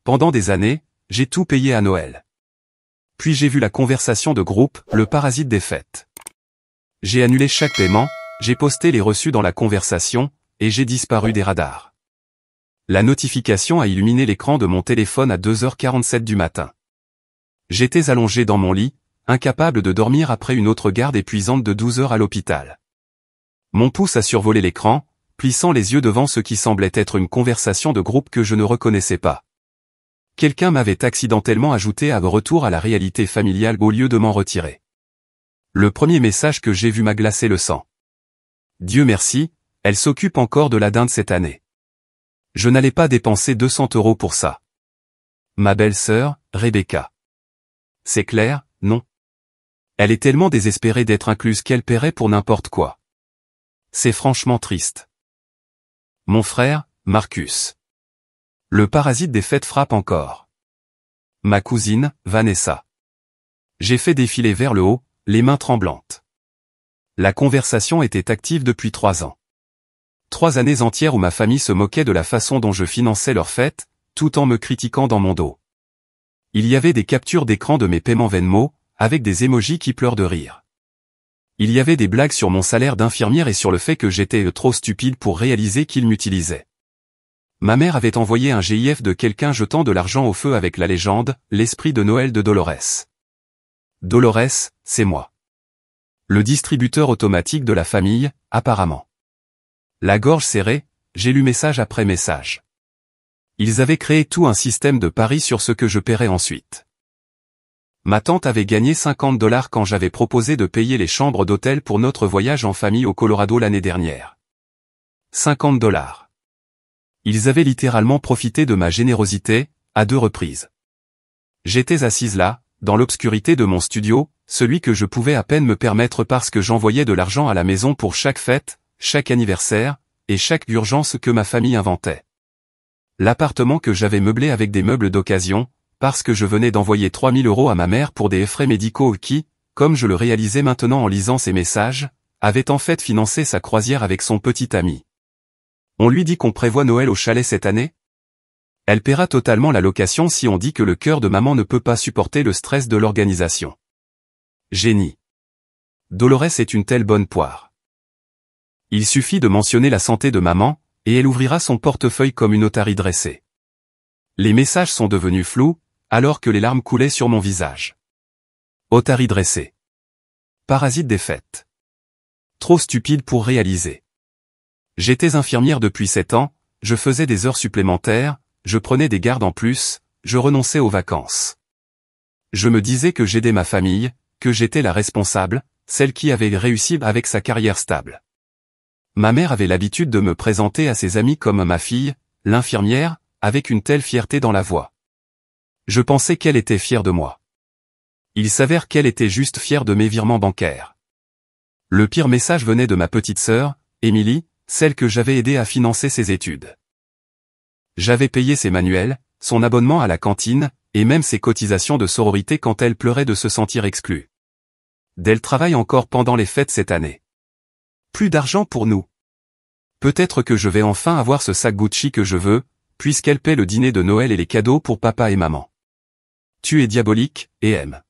Pendant des années, j'ai tout payé à Noël. Puis j'ai vu la conversation de groupe, le parasite des fêtes. J'ai annulé chaque paiement, j'ai posté les reçus dans la conversation, et j'ai disparu des radars. La notification a illuminé l'écran de mon téléphone à 2h47 du matin. J'étais allongé dans mon lit, incapable de dormir après une autre garde épuisante de 12 heures à l'hôpital. Mon pouce a survolé l'écran, plissant les yeux devant ce qui semblait être une conversation de groupe que je ne reconnaissais pas. Quelqu'un m'avait accidentellement ajouté à retour à la réalité familiale au lieu de m'en retirer. Le premier message que j'ai vu m'a glacé le sang. Dieu merci, elle s'occupe encore de la dinde cette année. Je n'allais pas dépenser 200 € pour ça. Ma belle-sœur, Rebecca. C'est clair, non. Elle est tellement désespérée d'être incluse qu'elle paierait pour n'importe quoi. C'est franchement triste. Mon frère, Marcus. Le parasite des fêtes frappe encore. Ma cousine, Vanessa. J'ai fait défiler vers le haut, les mains tremblantes. La conversation était active depuis 3 ans. 3 années entières où ma famille se moquait de la façon dont je finançais leurs fêtes, tout en me critiquant dans mon dos. Il y avait des captures d'écran de mes paiements Venmo, avec des émojis qui pleurent de rire. Il y avait des blagues sur mon salaire d'infirmière et sur le fait que j'étais trop stupide pour réaliser qu'ils m'utilisaient. Ma mère avait envoyé un GIF de quelqu'un jetant de l'argent au feu avec la légende « L'esprit de Noël de Dolores ». Dolores, c'est moi. Le distributeur automatique de la famille, apparemment. La gorge serrée, j'ai lu message après message. Ils avaient créé tout un système de paris sur ce que je paierais ensuite. Ma tante avait gagné 50 $ quand j'avais proposé de payer les chambres d'hôtel pour notre voyage en famille au Colorado l'année dernière. 50 $. Ils avaient littéralement profité de ma générosité, à 2 reprises. J'étais assise là, dans l'obscurité de mon studio, celui que je pouvais à peine me permettre parce que j'envoyais de l'argent à la maison pour chaque fête, chaque anniversaire, et chaque urgence que ma famille inventait. L'appartement que j'avais meublé avec des meubles d'occasion, parce que je venais d'envoyer 3 000 € à ma mère pour des frais médicaux qui, comme je le réalisais maintenant en lisant ses messages, avait en fait financé sa croisière avec son petit ami. On lui dit qu'on prévoit Noël au chalet cette année? Elle paiera totalement la location si on dit que le cœur de maman ne peut pas supporter le stress de l'organisation. Génie. Dolores est une telle bonne poire. Il suffit de mentionner la santé de maman, et elle ouvrira son portefeuille comme une otarie dressée. Les messages sont devenus flous, alors que les larmes coulaient sur mon visage. Otarie dressée. Parasite des fêtes. Trop stupide pour réaliser. J'étais infirmière depuis 7 ans, je faisais des heures supplémentaires, je prenais des gardes en plus, je renonçais aux vacances. Je me disais que j'aidais ma famille, que j'étais la responsable, celle qui avait réussi avec sa carrière stable. Ma mère avait l'habitude de me présenter à ses amis comme ma fille, l'infirmière, avec une telle fierté dans la voix. Je pensais qu'elle était fière de moi. Il s'avère qu'elle était juste fière de mes virements bancaires. Le pire message venait de ma petite sœur, Émilie, celle que j'avais aidée à financer ses études. J'avais payé ses manuels, son abonnement à la cantine, et même ses cotisations de sororité quand elle pleurait de se sentir exclue. D'elle travaille encore pendant les fêtes cette année. Plus d'argent pour nous. Peut-être que je vais enfin avoir ce sac Gucci que je veux, puisqu'elle paie le dîner de Noël et les cadeaux pour papa et maman. Tu es diabolique, et aime.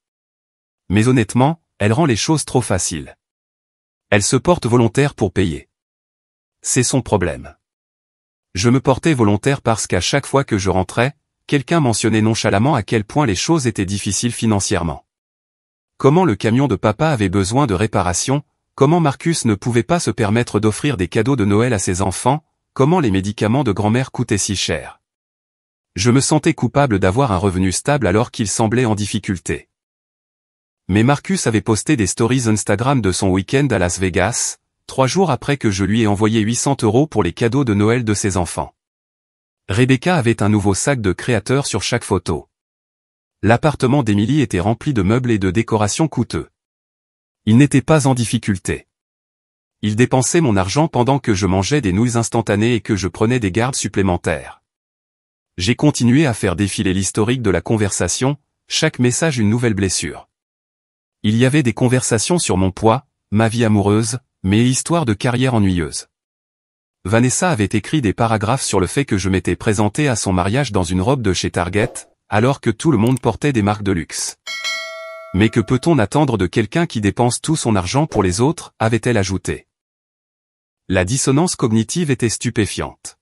Mais honnêtement, elle rend les choses trop faciles. Elle se porte volontaire pour payer. C'est son problème. Je me portais volontaire parce qu'à chaque fois que je rentrais, quelqu'un mentionnait nonchalamment à quel point les choses étaient difficiles financièrement. Comment le camion de papa avait besoin de réparation, comment Marcus ne pouvait pas se permettre d'offrir des cadeaux de Noël à ses enfants, comment les médicaments de grand-mère coûtaient si cher. Je me sentais coupable d'avoir un revenu stable alors qu'il semblait en difficulté. Mais Marcus avait posté des stories Instagram de son week-end à Las Vegas, 3 jours après que je lui ai envoyé 800 € pour les cadeaux de Noël de ses enfants. Rebecca avait un nouveau sac de créateur sur chaque photo. L'appartement d'Emily était rempli de meubles et de décorations coûteux. Il n'était pas en difficulté. Il dépensait mon argent pendant que je mangeais des nouilles instantanées et que je prenais des gardes supplémentaires. J'ai continué à faire défiler l'historique de la conversation, chaque message une nouvelle blessure. Il y avait des conversations sur mon poids, ma vie amoureuse, mes histoires de carrière ennuyeuses. Vanessa avait écrit des paragraphes sur le fait que je m'étais présenté à son mariage dans une robe de chez Target, alors que tout le monde portait des marques de luxe. Mais que peut-on attendre de quelqu'un qui dépense tout son argent pour les autres, avait-elle ajouté. La dissonance cognitive était stupéfiante.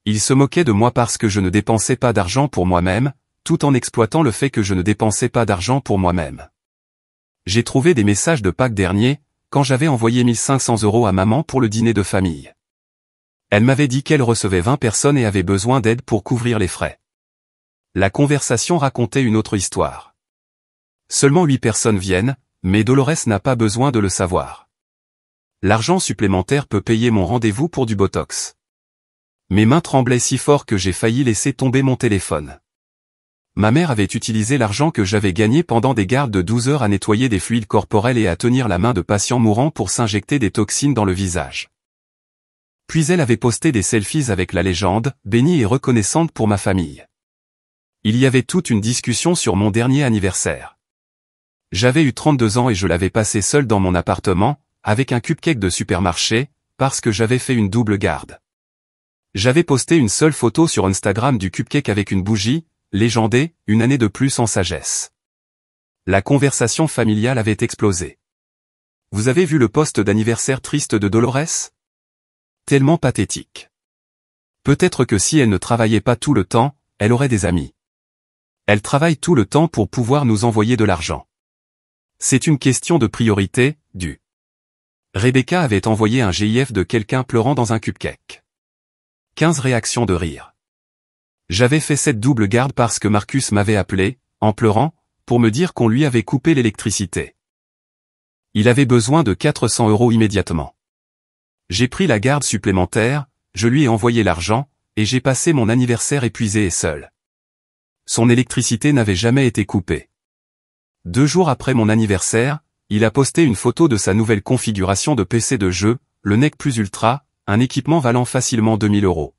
Il se moquait de moi parce que je ne dépensais pas d'argent pour moi-même, tout en exploitant le fait que je ne dépensais pas d'argent pour moi-même. J'ai trouvé des messages de Pâques dernier, quand j'avais envoyé 1500 € à maman pour le dîner de famille. Elle m'avait dit qu'elle recevait 20 personnes et avait besoin d'aide pour couvrir les frais. La conversation racontait une autre histoire. Seulement 8 personnes viennent, mais Dolores n'a pas besoin de le savoir. L'argent supplémentaire peut payer mon rendez-vous pour du Botox. Mes mains tremblaient si fort que j'ai failli laisser tomber mon téléphone. Ma mère avait utilisé l'argent que j'avais gagné pendant des gardes de 12 heures à nettoyer des fluides corporels et à tenir la main de patients mourants pour s'injecter des toxines dans le visage. Puis elle avait posté des selfies avec la légende, bénie et reconnaissante pour ma famille. Il y avait toute une discussion sur mon dernier anniversaire. J'avais eu 32 ans et je l'avais passé seul dans mon appartement, avec un cupcake de supermarché, parce que j'avais fait une double garde. J'avais posté une seule photo sur Instagram du cupcake avec une bougie, légendée, une année de plus en sagesse. La conversation familiale avait explosé. Vous avez vu le post d'anniversaire triste de Dolores? Tellement pathétique. Peut-être que si elle ne travaillait pas tout le temps, elle aurait des amis. Elle travaille tout le temps pour pouvoir nous envoyer de l'argent. C'est une question de priorité, Rebecca avait envoyé un GIF de quelqu'un pleurant dans un cupcake. 15 réactions de rire. J'avais fait cette double garde parce que Marcus m'avait appelé, en pleurant, pour me dire qu'on lui avait coupé l'électricité. Il avait besoin de 400 € immédiatement. J'ai pris la garde supplémentaire, je lui ai envoyé l'argent, et j'ai passé mon anniversaire épuisé et seul. Son électricité n'avait jamais été coupée. 2 jours après mon anniversaire, il a posté une photo de sa nouvelle configuration de PC de jeu, le NEC Plus Ultra, un équipement valant facilement 2000 €.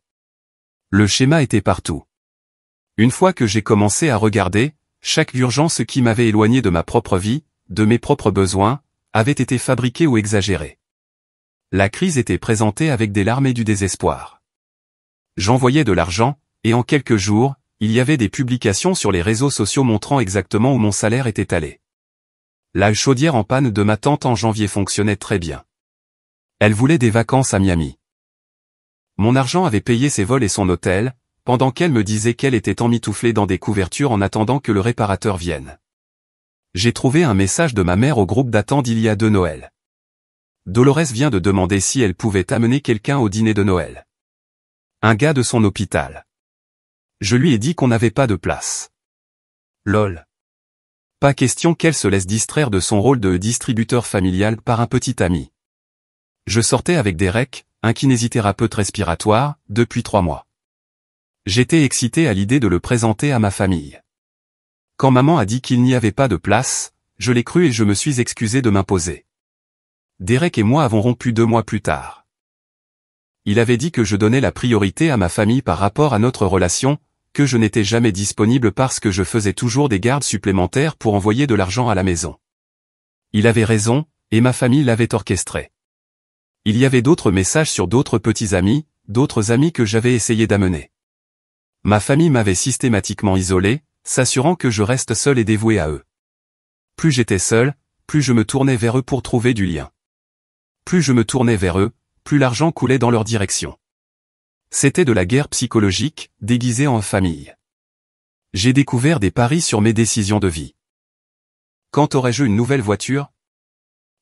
Le schéma était partout. Une fois que j'ai commencé à regarder, chaque urgence qui m'avait éloigné de ma propre vie, de mes propres besoins, avait été fabriquée ou exagérée. La crise était présentée avec des larmes et du désespoir. J'envoyais de l'argent, et en quelques jours, il y avait des publications sur les réseaux sociaux montrant exactement où mon salaire était allé. La chaudière en panne de ma tante en janvier fonctionnait très bien. Elle voulait des vacances à Miami. Mon argent avait payé ses vols et son hôtel, pendant qu'elle me disait qu'elle était emmitouflée dans des couvertures en attendant que le réparateur vienne. J'ai trouvé un message de ma mère au groupe d'attente d'il y a 2 Noëls. Dolores vient de demander si elle pouvait amener quelqu'un au dîner de Noël. Un gars de son hôpital. Je lui ai dit qu'on n'avait pas de place. Lol. Pas question qu'elle se laisse distraire de son rôle de distributeur familial par un petit ami. Je sortais avec Derek, un kinésithérapeute respiratoire, depuis 3 mois. J'étais excité à l'idée de le présenter à ma famille. Quand maman a dit qu'il n'y avait pas de place, je l'ai cru et je me suis excusé de m'imposer. Derek et moi avons rompu 2 mois plus tard. Il avait dit que je donnais la priorité à ma famille par rapport à notre relation, que je n'étais jamais disponible parce que je faisais toujours des gardes supplémentaires pour envoyer de l'argent à la maison. Il avait raison, et ma famille l'avait orchestré. Il y avait d'autres messages sur d'autres petits amis, d'autres amis que j'avais essayé d'amener. Ma famille m'avait systématiquement isolé, s'assurant que je reste seul et dévoué à eux. Plus j'étais seul, plus je me tournais vers eux pour trouver du lien. Plus je me tournais vers eux, plus l'argent coulait dans leur direction. C'était de la guerre psychologique, déguisée en famille. J'ai découvert des paris sur mes décisions de vie. Quand aurais-je une nouvelle voiture?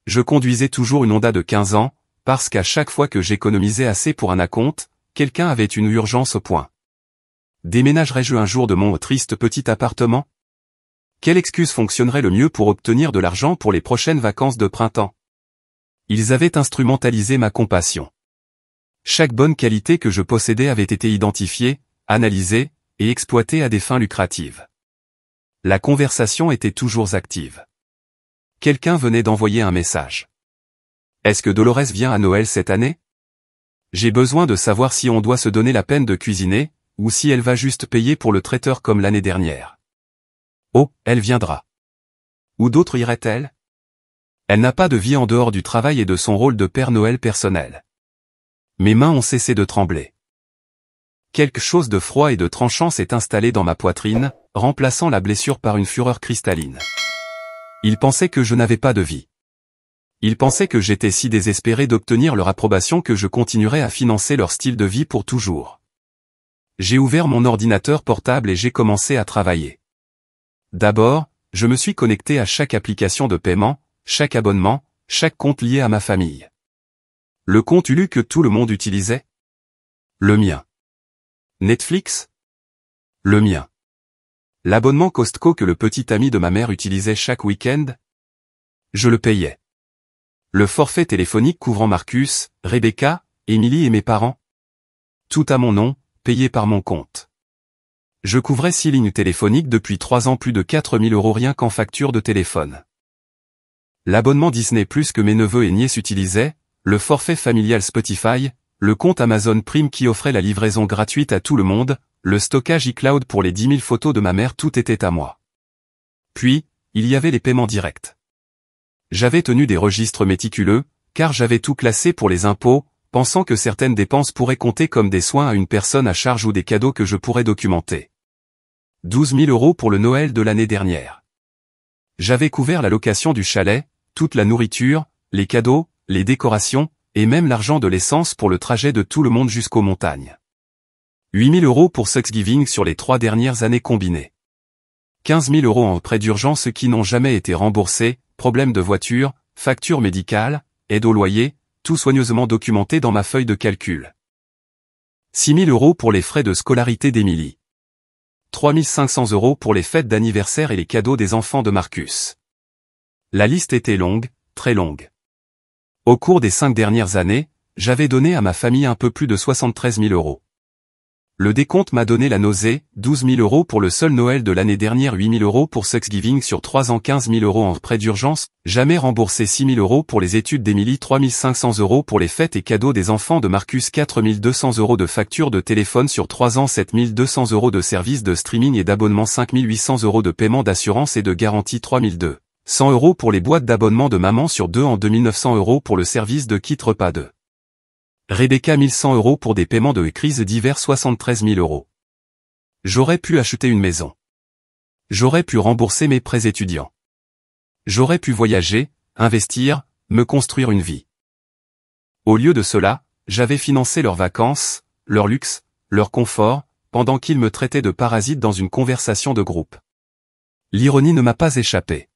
Je conduisais toujours une Honda de 15 ans, parce qu'à chaque fois que j'économisais assez pour un acompte, quelqu'un avait une urgence au point. Déménagerais-je un jour de mon triste petit appartement? Quelle excuse fonctionnerait le mieux pour obtenir de l'argent pour les prochaines vacances de printemps? Ils avaient instrumentalisé ma compassion. Chaque bonne qualité que je possédais avait été identifiée, analysée, et exploitée à des fins lucratives. La conversation était toujours active. Quelqu'un venait d'envoyer un message. Est-ce que Dolores vient à Noël cette année? J'ai besoin de savoir si on doit se donner la peine de cuisiner, ou si elle va juste payer pour le traiteur comme l'année dernière. Oh, elle viendra. Où d'autres iraient-elles? Elle n'a pas de vie en dehors du travail et de son rôle de Père Noël personnel. Mes mains ont cessé de trembler. Quelque chose de froid et de tranchant s'est installé dans ma poitrine, remplaçant la blessure par une fureur cristalline. Ils pensaient que je n'avais pas de vie. Ils pensaient que j'étais si désespéré d'obtenir leur approbation que je continuerais à financer leur style de vie pour toujours. J'ai ouvert mon ordinateur portable et j'ai commencé à travailler. D'abord, je me suis connecté à chaque application de paiement, chaque abonnement, chaque compte lié à ma famille. Le compte Hulu que tout le monde utilisait? Le mien. Netflix? Le mien. L'abonnement Costco que le petit ami de ma mère utilisait chaque week-end? Je le payais. Le forfait téléphonique couvrant Marcus, Rebecca, Emily et mes parents? Tout à mon nom, payé par mon compte. Je couvrais 6 lignes téléphoniques depuis 3 ans, plus de 4 000 € rien qu'en facture de téléphone. L'abonnement Disney Plus que mes neveux et nièces utilisaient, le forfait familial Spotify, le compte Amazon Prime qui offrait la livraison gratuite à tout le monde, le stockage iCloud pour les 10 000 photos de ma mère, tout était à moi. Puis, il y avait les paiements directs. J'avais tenu des registres méticuleux, car j'avais tout classé pour les impôts, pensant que certaines dépenses pourraient compter comme des soins à une personne à charge ou des cadeaux que je pourrais documenter. 12 000 € pour le Noël de l'année dernière. J'avais couvert la location du chalet, toute la nourriture, les cadeaux, les décorations, et même l'argent de l'essence pour le trajet de tout le monde jusqu'aux montagnes. 8 000 € pour Thanksgiving sur les 3 dernières années combinées. 15 000 € en prêts d'urgence qui n'ont jamais été remboursés, problèmes de voiture, factures médicales, aide au loyer, tout soigneusement documenté dans ma feuille de calcul. 6 000 € pour les frais de scolarité d'Emily. 3 500 € pour les fêtes d'anniversaire et les cadeaux des enfants de Marcus. La liste était longue, très longue. Au cours des 5 dernières années, j'avais donné à ma famille un peu plus de 73 000 €. Le décompte m'a donné la nausée, 12 000 € pour le seul Noël de l'année dernière, 8 000 € pour Thanksgiving sur 3 ans, 15 000 € en prêt d'urgence, jamais remboursé, 6 000 € pour les études d'Emily, 3 500 € pour les fêtes et cadeaux des enfants de Marcus, 4 200 € de factures de téléphone sur 3 ans, 7 200 € de services de streaming et d'abonnement, 5 800 € de paiement d'assurance et de garantie, 3 200 € pour les boîtes d'abonnement de maman sur 2 ans, 2 900 € pour le service de kit repas de Rebecca, 1 100 € pour des paiements de crises divers, 73 000 €. J'aurais pu acheter une maison. J'aurais pu rembourser mes prêts étudiants. J'aurais pu voyager, investir, me construire une vie. Au lieu de cela, j'avais financé leurs vacances, leur luxe, leur confort, pendant qu'ils me traitaient de parasite dans une conversation de groupe. L'ironie ne m'a pas échappé.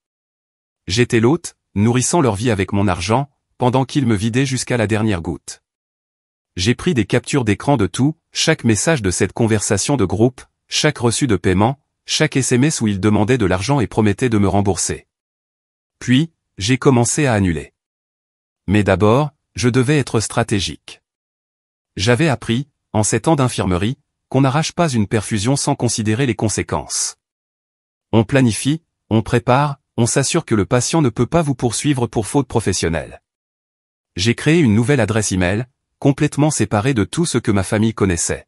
J'étais l'hôte, nourrissant leur vie avec mon argent, pendant qu'ils me vidaient jusqu'à la dernière goutte. J'ai pris des captures d'écran de tout, chaque message de cette conversation de groupe, chaque reçu de paiement, chaque SMS où ils demandaient de l'argent et promettaient de me rembourser. Puis, j'ai commencé à annuler. Mais d'abord, je devais être stratégique. J'avais appris, en 7 ans d'infirmerie, qu'on n'arrache pas une perfusion sans considérer les conséquences. On planifie, on prépare, on s'assure que le patient ne peut pas vous poursuivre pour faute professionnelle. J'ai créé une nouvelle adresse email, complètement séparée de tout ce que ma famille connaissait.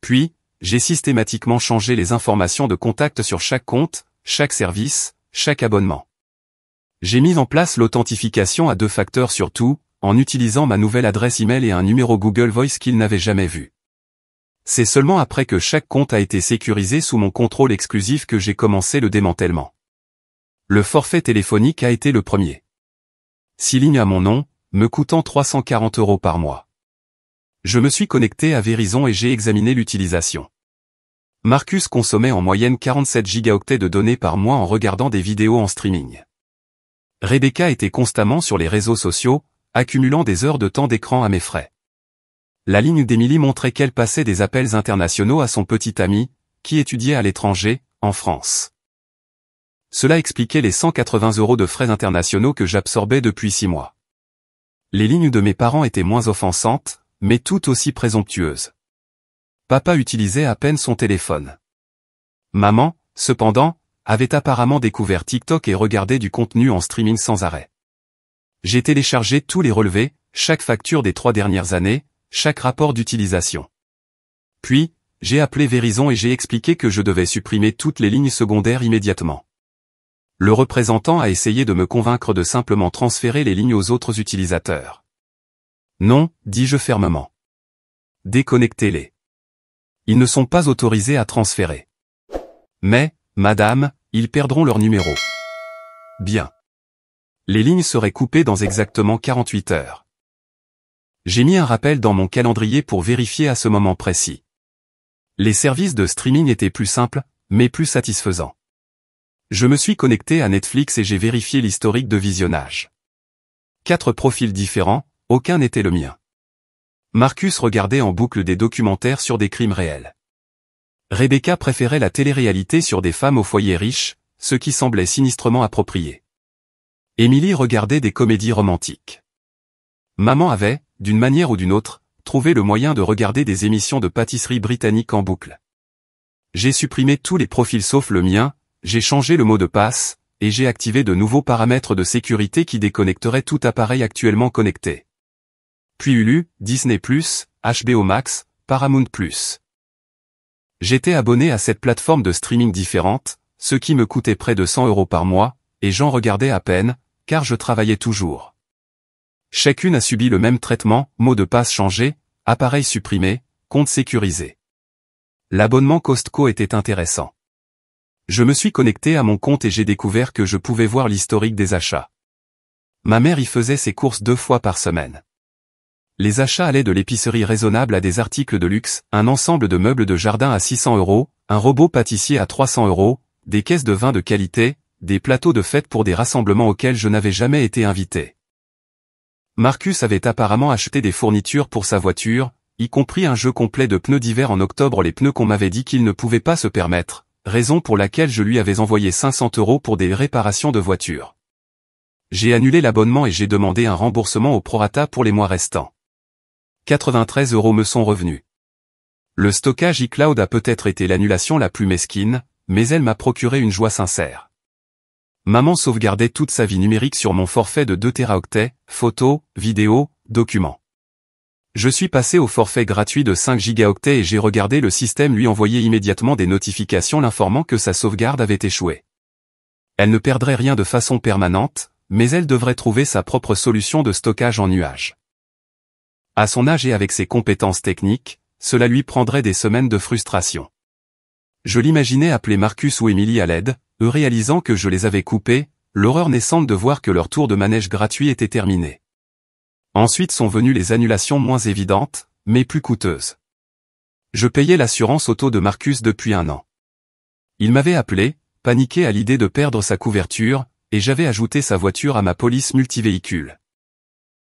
Puis, j'ai systématiquement changé les informations de contact sur chaque compte, chaque service, chaque abonnement. J'ai mis en place l'authentification à 2 facteurs sur tout, en utilisant ma nouvelle adresse email et un numéro Google Voice qu'ils n'avaient jamais vu. C'est seulement après que chaque compte a été sécurisé sous mon contrôle exclusif que j'ai commencé le démantèlement. Le forfait téléphonique a été le premier. 6 lignes à mon nom, me coûtant 340 € par mois. Je me suis connecté à Verizon et j'ai examiné l'utilisation. Marcus consommait en moyenne 47 gigaoctets de données par mois en regardant des vidéos en streaming. Rebecca était constamment sur les réseaux sociaux, accumulant des heures de temps d'écran à mes frais. La ligne d'Emily montrait qu'elle passait des appels internationaux à son petit ami, qui étudiait à l'étranger, en France. Cela expliquait les 180 € de frais internationaux que j'absorbais depuis 6 mois. Les lignes de mes parents étaient moins offensantes, mais tout aussi présomptueuses. Papa utilisait à peine son téléphone. Maman, cependant, avait apparemment découvert TikTok et regardait du contenu en streaming sans arrêt. J'ai téléchargé tous les relevés, chaque facture des 3 dernières années, chaque rapport d'utilisation. Puis, j'ai appelé Verizon et j'ai expliqué que je devais supprimer toutes les lignes secondaires immédiatement. Le représentant a essayé de me convaincre de simplement transférer les lignes aux autres utilisateurs. Non, dis-je fermement. Déconnectez-les. Ils ne sont pas autorisés à transférer. Mais, madame, ils perdront leur numéro. Bien. Les lignes seraient coupées dans exactement 48 heures. J'ai mis un rappel dans mon calendrier pour vérifier à ce moment précis. Les services de streaming étaient plus simples, mais plus satisfaisants. Je me suis connecté à Netflix et j'ai vérifié l'historique de visionnage. 4 profils différents, aucun n'était le mien. Marcus regardait en boucle des documentaires sur des crimes réels. Rebecca préférait la télé-réalité sur des femmes au foyer riche, ce qui semblait sinistrement approprié. Emily regardait des comédies romantiques. Maman avait, d'une manière ou d'une autre, trouvé le moyen de regarder des émissions de pâtisserie britannique en boucle. J'ai supprimé tous les profils sauf le mien, j'ai changé le mot de passe, et j'ai activé de nouveaux paramètres de sécurité qui déconnecteraient tout appareil actuellement connecté. Puis Hulu, Disney+, HBO Max, Paramount+. J'étais abonné à cette plateforme de streaming différente, ce qui me coûtait près de 100 € par mois, et j'en regardais à peine, car je travaillais toujours. Chacune a subi le même traitement, mot de passe changé, appareil supprimé, compte sécurisé. L'abonnement Costco était intéressant. Je me suis connecté à mon compte et j'ai découvert que je pouvais voir l'historique des achats. Ma mère y faisait ses courses 2 fois par semaine. Les achats allaient de l'épicerie raisonnable à des articles de luxe, un ensemble de meubles de jardin à 600 €, un robot pâtissier à 300 €, des caisses de vin de qualité, des plateaux de fête pour des rassemblements auxquels je n'avais jamais été invité. Marcus avait apparemment acheté des fournitures pour sa voiture, y compris un jeu complet de pneus d'hiver en octobre, les pneus qu'on m'avait dit qu'il ne pouvait pas se permettre, raison pour laquelle je lui avais envoyé 500 € pour des réparations de voiture. J'ai annulé l'abonnement et j'ai demandé un remboursement au prorata pour les mois restants. 93 € me sont revenus. Le stockage iCloud a peut-être été l'annulation la plus mesquine, mais elle m'a procuré une joie sincère. Maman sauvegardait toute sa vie numérique sur mon forfait de 2 téraoctets, photos, vidéos, documents. Je suis passé au forfait gratuit de 5 gigaoctets et j'ai regardé le système lui envoyer immédiatement des notifications l'informant que sa sauvegarde avait échoué. Elle ne perdrait rien de façon permanente, mais elle devrait trouver sa propre solution de stockage en nuage. À son âge et avec ses compétences techniques, cela lui prendrait des semaines de frustration. Je l'imaginais appeler Marcus ou Emily à l'aide, eux réalisant que je les avais coupés, l'horreur naissante de voir que leur tour de manège gratuit était terminé. Ensuite sont venues les annulations moins évidentes, mais plus coûteuses. Je payais l'assurance auto de Marcus depuis 1 an. Il m'avait appelé, paniqué à l'idée de perdre sa couverture, et j'avais ajouté sa voiture à ma police multivéhicule.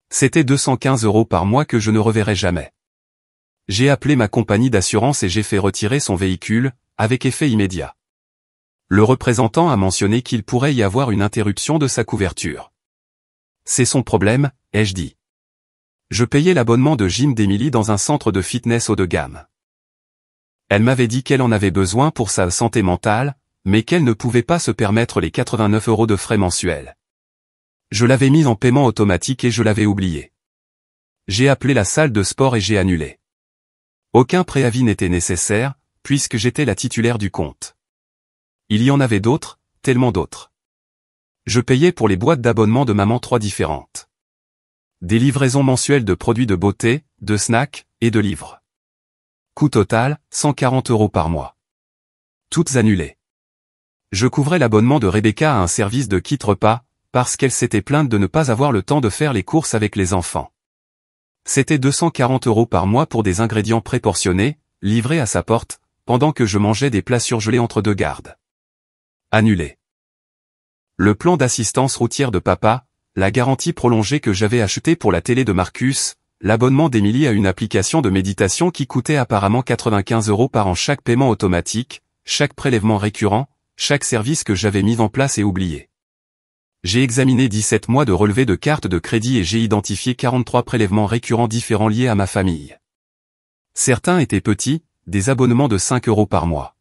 C'était 215 € par mois que je ne reverrai jamais. J'ai appelé ma compagnie d'assurance et j'ai fait retirer son véhicule, avec effet immédiat. Le représentant a mentionné qu'il pourrait y avoir une interruption de sa couverture. C'est son problème, ai-je dit. Je payais l'abonnement de gym d'Emily dans un centre de fitness haut de gamme. Elle m'avait dit qu'elle en avait besoin pour sa santé mentale, mais qu'elle ne pouvait pas se permettre les 89 € de frais mensuels. Je l'avais mis en paiement automatique et je l'avais oublié. J'ai appelé la salle de sport et j'ai annulé. Aucun préavis n'était nécessaire, puisque j'étais la titulaire du compte. Il y en avait d'autres, tellement d'autres. Je payais pour les boîtes d'abonnement de maman 3 différentes. Des livraisons mensuelles de produits de beauté, de snacks, et de livres. Coût total, 140 € par mois. Toutes annulées. Je couvrais l'abonnement de Rebecca à un service de kit repas, parce qu'elle s'était plainte de ne pas avoir le temps de faire les courses avec les enfants. C'était 240 € par mois pour des ingrédients préportionnés, livrés à sa porte, pendant que je mangeais des plats surgelés entre 2 gardes. Annulé. Le plan d'assistance routière de papa, la garantie prolongée que j'avais achetée pour la télé de Marcus, l'abonnement d'Emily à une application de méditation qui coûtait apparemment 95 € par an, chaque paiement automatique, chaque prélèvement récurrent, chaque service que j'avais mis en place et oublié. J'ai examiné 17 mois de relevés de carte de crédit et j'ai identifié 43 prélèvements récurrents différents liés à ma famille. Certains étaient petits, des abonnements de 5 € par mois.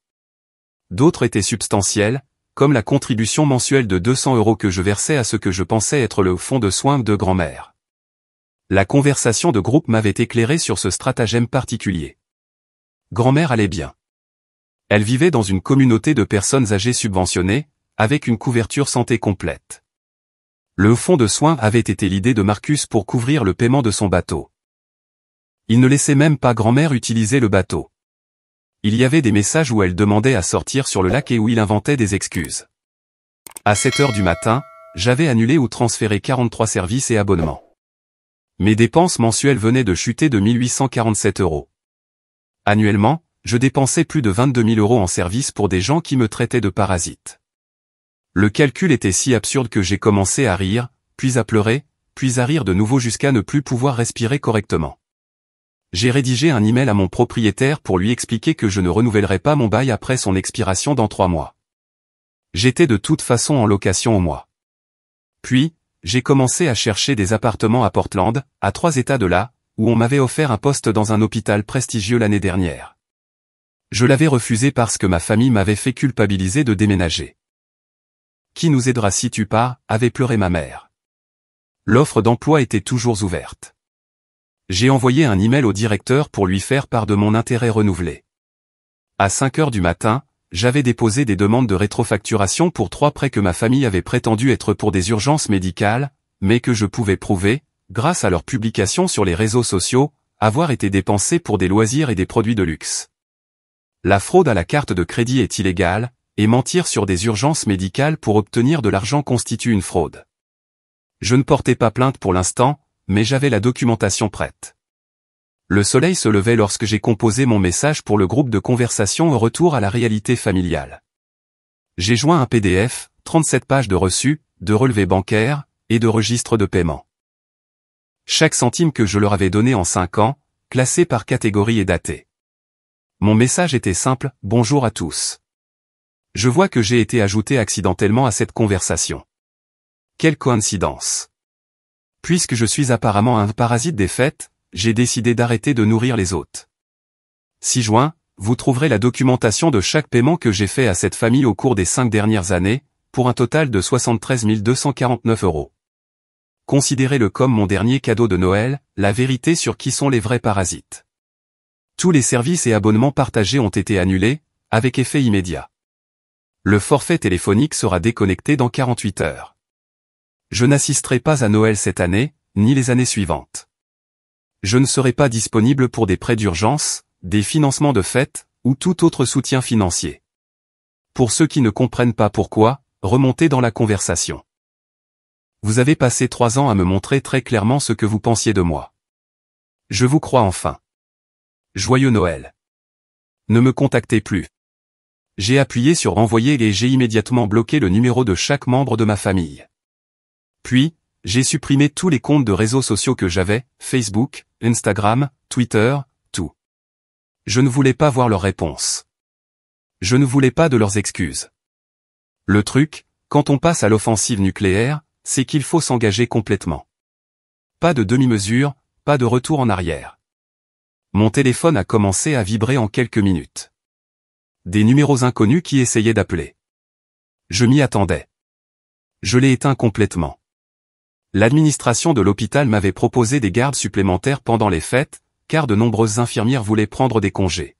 D'autres étaient substantiels, comme la contribution mensuelle de 200 € que je versais à ce que je pensais être le fonds de soins de grand-mère. La conversation de groupe m'avait éclairé sur ce stratagème particulier. Grand-mère allait bien. Elle vivait dans une communauté de personnes âgées subventionnées, avec une couverture santé complète. Le fonds de soins avait été l'idée de Marcus pour couvrir le paiement de son bateau. Il ne laissait même pas grand-mère utiliser le bateau. Il y avait des messages où elle demandait à sortir sur le lac et où il inventait des excuses. À 7 heures du matin, j'avais annulé ou transféré 43 services et abonnements. Mes dépenses mensuelles venaient de chuter de 1847 €. Annuellement, je dépensais plus de 22 000 € en services pour des gens qui me traitaient de parasite. Le calcul était si absurde que j'ai commencé à rire, puis à pleurer, puis à rire de nouveau jusqu'à ne plus pouvoir respirer correctement. J'ai rédigé un email à mon propriétaire pour lui expliquer que je ne renouvellerais pas mon bail après son expiration dans 3 mois. J'étais de toute façon en location au mois. Puis, j'ai commencé à chercher des appartements à Portland, à 3 États de là, où on m'avait offert un poste dans un hôpital prestigieux l'année dernière. Je l'avais refusé parce que ma famille m'avait fait culpabiliser de déménager. Qui nous aidera si tu pars, avait pleuré ma mère. L'offre d'emploi était toujours ouverte. J'ai envoyé un email au directeur pour lui faire part de mon intérêt renouvelé. À 5 heures du matin, j'avais déposé des demandes de rétrofacturation pour 3 prêts que ma famille avait prétendu être pour des urgences médicales, mais que je pouvais prouver, grâce à leur publication sur les réseaux sociaux, avoir été dépensés pour des loisirs et des produits de luxe. La fraude à la carte de crédit est illégale, et mentir sur des urgences médicales pour obtenir de l'argent constitue une fraude. Je ne portais pas plainte pour l'instant, mais j'avais la documentation prête. Le soleil se levait lorsque j'ai composé mon message pour le groupe de conversation au retour à la réalité familiale. J'ai joint un PDF, 37 pages de reçus, de relevés bancaires, et de registres de paiement. Chaque centime que je leur avais donné en 5 ans, classé par catégorie et daté. Mon message était simple, bonjour à tous. Je vois que j'ai été ajouté accidentellement à cette conversation. Quelle coïncidence. Puisque je suis apparemment un parasite des fêtes, j'ai décidé d'arrêter de nourrir les hôtes. 6 juin, vous trouverez la documentation de chaque paiement que j'ai fait à cette famille au cours des 5 dernières années, pour un total de 73 249 €. Considérez-le comme mon dernier cadeau de Noël, la vérité sur qui sont les vrais parasites. Tous les services et abonnements partagés ont été annulés, avec effet immédiat. Le forfait téléphonique sera déconnecté dans 48 heures. Je n'assisterai pas à Noël cette année, ni les années suivantes. Je ne serai pas disponible pour des prêts d'urgence, des financements de fête, ou tout autre soutien financier. Pour ceux qui ne comprennent pas pourquoi, remontez dans la conversation. Vous avez passé 3 ans à me montrer très clairement ce que vous pensiez de moi. Je vous crois enfin. Joyeux Noël. Ne me contactez plus. J'ai appuyé sur renvoyer et j'ai immédiatement bloqué le numéro de chaque membre de ma famille. Puis, j'ai supprimé tous les comptes de réseaux sociaux que j'avais, Facebook, Instagram, Twitter, tout. Je ne voulais pas voir leurs réponses. Je ne voulais pas de leurs excuses. Le truc, quand on passe à l'offensive nucléaire, c'est qu'il faut s'engager complètement. Pas de demi-mesure, pas de retour en arrière. Mon téléphone a commencé à vibrer en quelques minutes. Des numéros inconnus qui essayaient d'appeler. Je m'y attendais. Je l'ai éteint complètement. L'administration de l'hôpital m'avait proposé des gardes supplémentaires pendant les fêtes, car de nombreuses infirmières voulaient prendre des congés.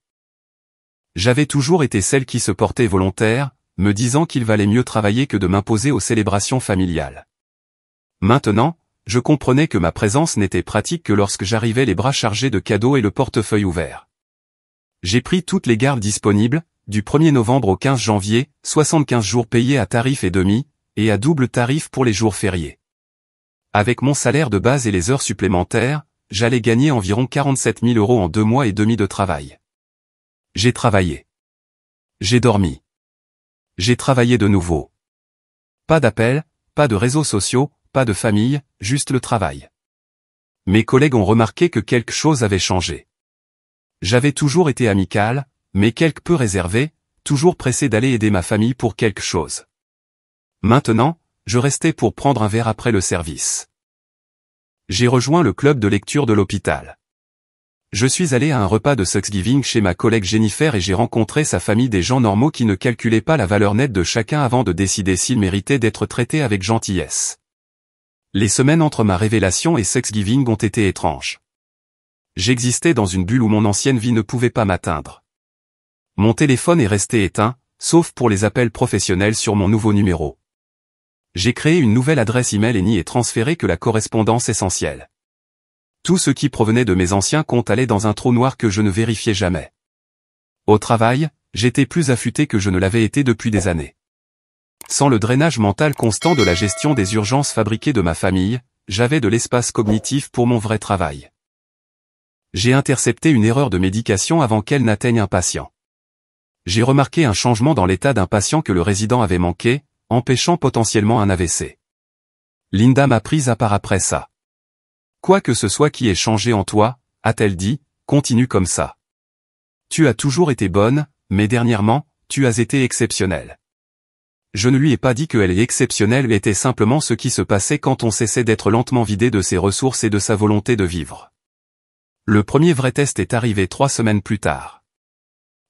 J'avais toujours été celle qui se portait volontaire, me disant qu'il valait mieux travailler que de m'imposer aux célébrations familiales. Maintenant, je comprenais que ma présence n'était pratique que lorsque j'arrivais les bras chargés de cadeaux et le portefeuille ouvert. J'ai pris toutes les gardes disponibles, du 1er novembre au 15 janvier, 75 jours payés à tarif et demi, et à double tarif pour les jours fériés. Avec mon salaire de base et les heures supplémentaires, j'allais gagner environ 47 000 € en 2 mois et demi de travail. J'ai travaillé. J'ai dormi. J'ai travaillé de nouveau. Pas d'appel, pas de réseaux sociaux, pas de famille, juste le travail. Mes collègues ont remarqué que quelque chose avait changé. J'avais toujours été amical, mais quelque peu réservé, toujours pressé d'aller aider ma famille pour quelque chose. Maintenant, je restais pour prendre un verre après le service. J'ai rejoint le club de lecture de l'hôpital. Je suis allé à un repas de Thanksgiving chez ma collègue Jennifer et j'ai rencontré sa famille, des gens normaux qui ne calculaient pas la valeur nette de chacun avant de décider s'ils méritaient d'être traités avec gentillesse. Les semaines entre ma révélation et Thanksgiving ont été étranges. J'existais dans une bulle où mon ancienne vie ne pouvait pas m'atteindre. Mon téléphone est resté éteint, sauf pour les appels professionnels sur mon nouveau numéro. J'ai créé une nouvelle adresse email et n'y ai transféré que la correspondance essentielle. Tout ce qui provenait de mes anciens comptes allait dans un trou noir que je ne vérifiais jamais. Au travail, j'étais plus affûté que je ne l'avais été depuis des années. Sans le drainage mental constant de la gestion des urgences fabriquées de ma famille, j'avais de l'espace cognitif pour mon vrai travail. J'ai intercepté une erreur de médication avant qu'elle n'atteigne un patient. J'ai remarqué un changement dans l'état d'un patient que le résident avait manqué, empêchant potentiellement un AVC. Linda m'a prise à part après ça. Quoi que ce soit qui ait changé en toi, a-t-elle dit, continue comme ça. Tu as toujours été bonne, mais dernièrement, tu as été exceptionnelle. Je ne lui ai pas dit qu'elle est exceptionnelle était simplement ce qui se passait quand on cessait d'être lentement vidé de ses ressources et de sa volonté de vivre. Le premier vrai test est arrivé 3 semaines plus tard.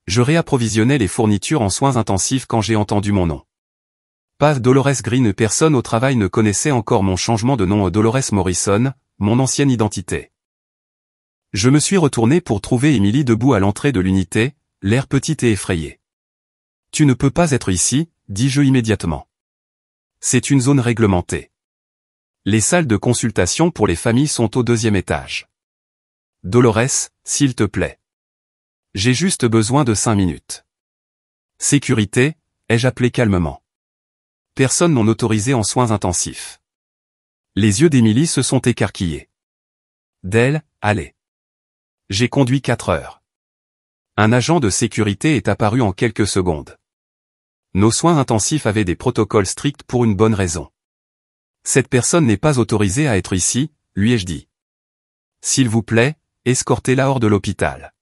Je réapprovisionnais les fournitures en soins intensifs quand j'ai entendu mon nom. Pas Dolores Green, personne au travail ne connaissait encore mon changement de nom Dolores Morrison, mon ancienne identité. Je me suis retourné pour trouver Emily debout à l'entrée de l'unité, l'air petite et effrayée. « Tu ne peux pas être ici », dis-je immédiatement. « C'est une zone réglementée. Les salles de consultation pour les familles sont au 2e étage. Dolores, s'il te plaît. J'ai juste besoin de 5 minutes. » Sécurité, ai-je appelé calmement. Personne non autorisé en soins intensifs. Les yeux d'Emily se sont écarquillés. D'elle, allez. J'ai conduit 4 heures. Un agent de sécurité est apparu en quelques secondes. Nos soins intensifs avaient des protocoles stricts pour une bonne raison. Cette personne n'est pas autorisée à être ici, lui ai-je dit. S'il vous plaît, escortez-la hors de l'hôpital.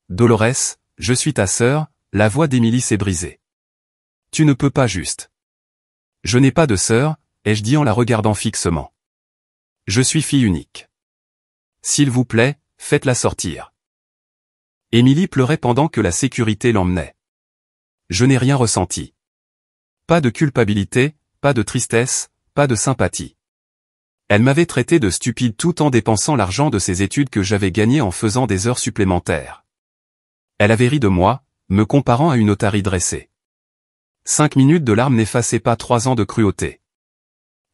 Dolores, je suis ta sœur, la voix d'Emily s'est brisée. Tu ne peux pas juste. Je n'ai pas de sœur, ai-je dit en la regardant fixement. Je suis fille unique. S'il vous plaît, faites-la sortir. Emily pleurait pendant que la sécurité l'emmenait. Je n'ai rien ressenti. Pas de culpabilité, pas de tristesse, pas de sympathie. Elle m'avait traité de stupide tout en dépensant l'argent de ses études que j'avais gagné en faisant des heures supplémentaires. Elle avait ri de moi, me comparant à une otarie dressée. 5 minutes de larmes n'effaçaient pas 3 ans de cruauté.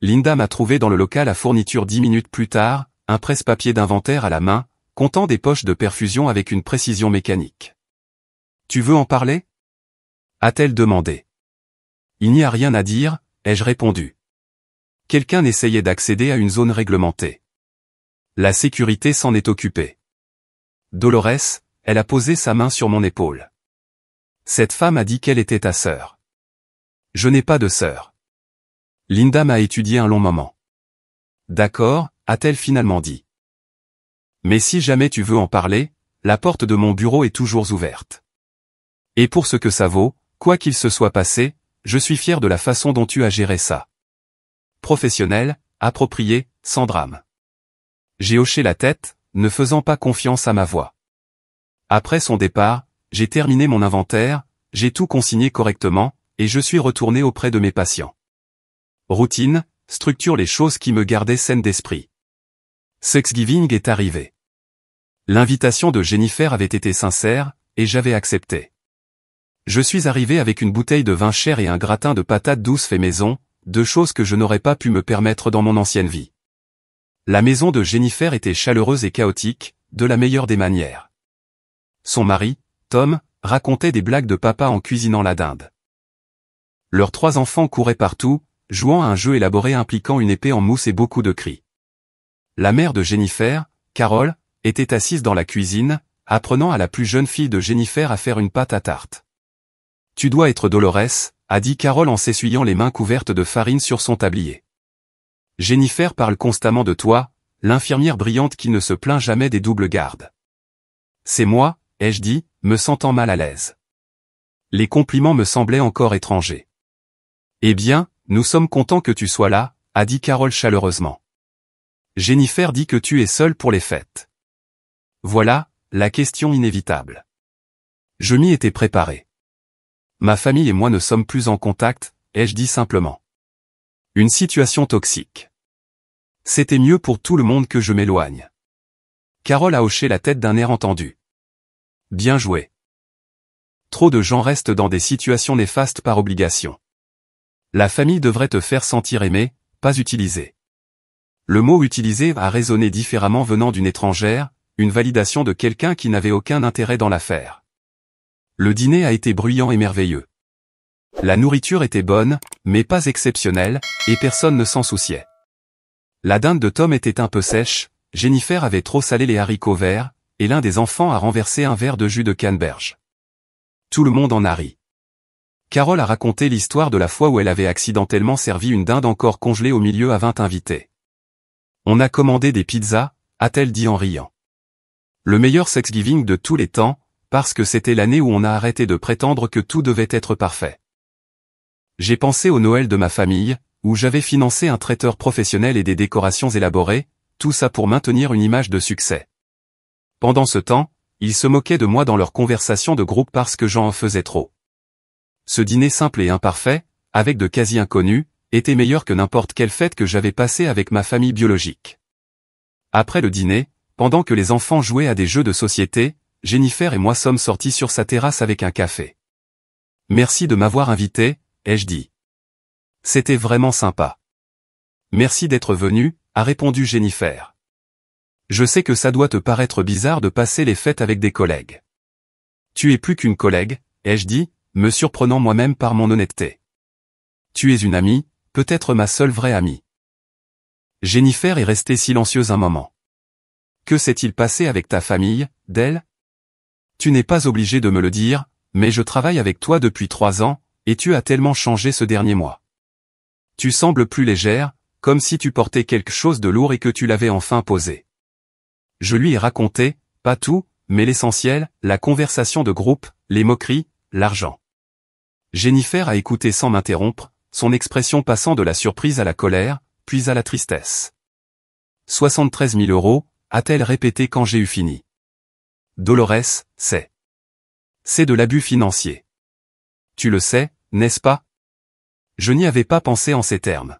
Linda m'a trouvé dans le local à fourniture 10 minutes plus tard, un presse-papier d'inventaire à la main, comptant des poches de perfusion avec une précision mécanique. « Tu veux en parler ?» a-t-elle demandé. « Il n'y a rien à dire », ai-je répondu. Quelqu'un essayait d'accéder à une zone réglementée. La sécurité s'en est occupée. Dolores, elle a posé sa main sur mon épaule. Cette femme a dit qu'elle était ta sœur. Je n'ai pas de sœur. Linda m'a étudié un long moment. D'accord, a-t-elle finalement dit. Mais si jamais tu veux en parler, la porte de mon bureau est toujours ouverte. Et pour ce que ça vaut, quoi qu'il se soit passé, je suis fier de la façon dont tu as géré ça. Professionnel, approprié, sans drame. J'ai hoché la tête, ne faisant pas confiance à ma voix. Après son départ, j'ai terminé mon inventaire, j'ai tout consigné correctement, et je suis retourné auprès de mes patients. Routine, structure les choses qui me gardaient saine d'esprit. Thanksgiving est arrivé. L'invitation de Jennifer avait été sincère, et j'avais accepté. Je suis arrivé avec une bouteille de vin cher et un gratin de patates douces fait maison, 2 choses que je n'aurais pas pu me permettre dans mon ancienne vie. La maison de Jennifer était chaleureuse et chaotique, de la meilleure des manières. Son mari, Tom, racontait des blagues de papa en cuisinant la dinde. Leurs 3 enfants couraient partout, jouant à un jeu élaboré impliquant une épée en mousse et beaucoup de cris. La mère de Jennifer, Carol, était assise dans la cuisine, apprenant à la plus jeune fille de Jennifer à faire une pâte à tarte. « Tu dois être Dolores », a dit Carol en s'essuyant les mains couvertes de farine sur son tablier. « Jennifer parle constamment de toi, l'infirmière brillante qui ne se plaint jamais des doubles gardes. »« C'est moi », ai-je dit, me sentant mal à l'aise. Les compliments me semblaient encore étrangers. « Eh bien, nous sommes contents que tu sois là », a dit Carol chaleureusement. « Jennifer dit que tu es seule pour les fêtes. » Voilà, la question inévitable. Je m'y étais préparé. Ma famille et moi ne sommes plus en contact, ai-je dit simplement. Une situation toxique. C'était mieux pour tout le monde que je m'éloigne. Carol a hoché la tête d'un air entendu. Bien joué. Trop de gens restent dans des situations néfastes par obligation. La famille devrait te faire sentir aimé, pas utilisé. Le mot utilisé a résonné différemment venant d'une étrangère, une validation de quelqu'un qui n'avait aucun intérêt dans l'affaire. Le dîner a été bruyant et merveilleux. La nourriture était bonne, mais pas exceptionnelle, et personne ne s'en souciait. La dinde de Tom était un peu sèche, Jennifer avait trop salé les haricots verts, et l'un des enfants a renversé un verre de jus de canneberge. Tout le monde en a ri. Carole a raconté l'histoire de la fois où elle avait accidentellement servi une dinde encore congelée au milieu à 20 invités. On a commandé des pizzas, a-t-elle dit en riant. Le meilleur Thanksgiving de tous les temps, parce que c'était l'année où on a arrêté de prétendre que tout devait être parfait. J'ai pensé au Noël de ma famille, où j'avais financé un traiteur professionnel et des décorations élaborées, tout ça pour maintenir une image de succès. Pendant ce temps, ils se moquaient de moi dans leurs conversations de groupe parce que j'en faisais trop. Ce dîner simple et imparfait, avec de quasi-inconnus, était meilleur que n'importe quelle fête que j'avais passée avec ma famille biologique. Après le dîner, pendant que les enfants jouaient à des jeux de société, Jennifer et moi sommes sortis sur sa terrasse avec un café. « Merci de m'avoir invité », ai-je dit. « C'était vraiment sympa. »« Merci d'être venu », a répondu Jennifer. « Je sais que ça doit te paraître bizarre de passer les fêtes avec des collègues. »« Tu es plus qu'une collègue », ai-je dit, me surprenant moi-même par mon honnêteté. « Tu es une amie, peut-être ma seule vraie amie. » Jennifer est restée silencieuse un moment. « Que s'est-il passé avec ta famille, Dell ? Tu n'es pas obligé de me le dire, mais je travaille avec toi depuis 3 ans, et tu as tellement changé ce dernier mois. Tu sembles plus légère, comme si tu portais quelque chose de lourd et que tu l'avais enfin posé. » Je lui ai raconté, pas tout, mais l'essentiel, la conversation de groupe, les moqueries, l'argent. Jennifer a écouté sans m'interrompre, son expression passant de la surprise à la colère, puis à la tristesse. 73 000 €, a-t-elle répété quand j'ai eu fini. Dolores, c'est de l'abus financier. Tu le sais, n'est-ce pas? Je n'y avais pas pensé en ces termes.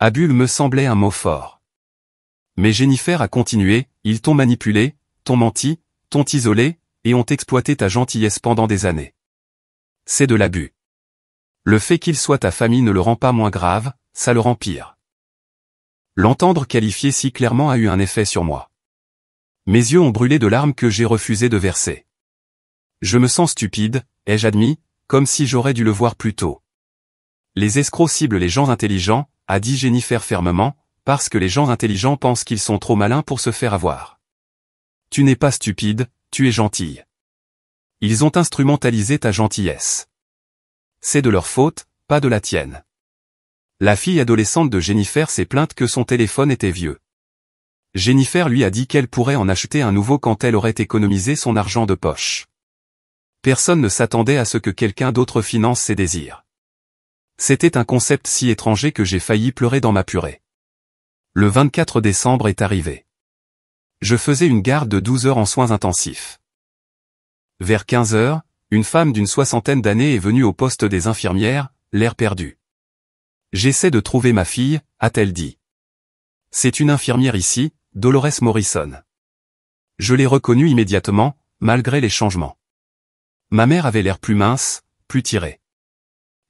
Abus me semblait un mot fort. Mais Jennifer a continué, ils t'ont manipulé, t'ont menti, t'ont isolé, et ont exploité ta gentillesse pendant des années. C'est de l'abus. Le fait qu'il soit ta famille ne le rend pas moins grave, ça le rend pire. L'entendre qualifier si clairement a eu un effet sur moi. Mes yeux ont brûlé de larmes que j'ai refusé de verser. Je me sens stupide, ai-je admis, comme si j'aurais dû le voir plus tôt. Les escrocs ciblent les gens intelligents, a dit Jennifer fermement, parce que les gens intelligents pensent qu'ils sont trop malins pour se faire avoir. Tu n'es pas stupide, tu es gentille. Ils ont instrumentalisé ta gentillesse. C'est de leur faute, pas de la tienne. La fille adolescente de Jennifer s'est plainte que son téléphone était vieux. Jennifer lui a dit qu'elle pourrait en acheter un nouveau quand elle aurait économisé son argent de poche. Personne ne s'attendait à ce que quelqu'un d'autre finance ses désirs. C'était un concept si étranger que j'ai failli pleurer dans ma purée. Le 24 décembre est arrivé. Je faisais une garde de 12 heures en soins intensifs. Vers 15 heures, une femme d'une 60aine d'années est venue au poste des infirmières, l'air perdu. « J'essaie de trouver ma fille », a-t-elle dit. C'est une infirmière ici, Dolores Morrison. Je l'ai reconnue immédiatement, malgré les changements. Ma mère avait l'air plus mince, plus tirée.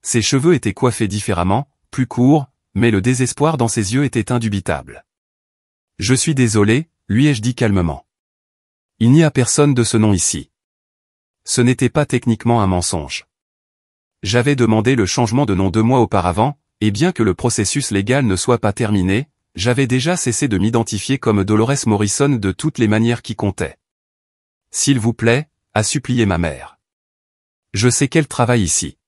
Ses cheveux étaient coiffés différemment, plus courts, mais le désespoir dans ses yeux était indubitable. « Je suis désolé », lui ai-je dit calmement. « Il n'y a personne de ce nom ici. » Ce n'était pas techniquement un mensonge. J'avais demandé le changement de nom 2 mois auparavant, et bien que le processus légal ne soit pas terminé, j'avais déjà cessé de m'identifier comme Dolores Morrison de toutes les manières qui comptaient. « S'il vous plaît », a supplié ma mère. « Je sais qu'elle travaille ici.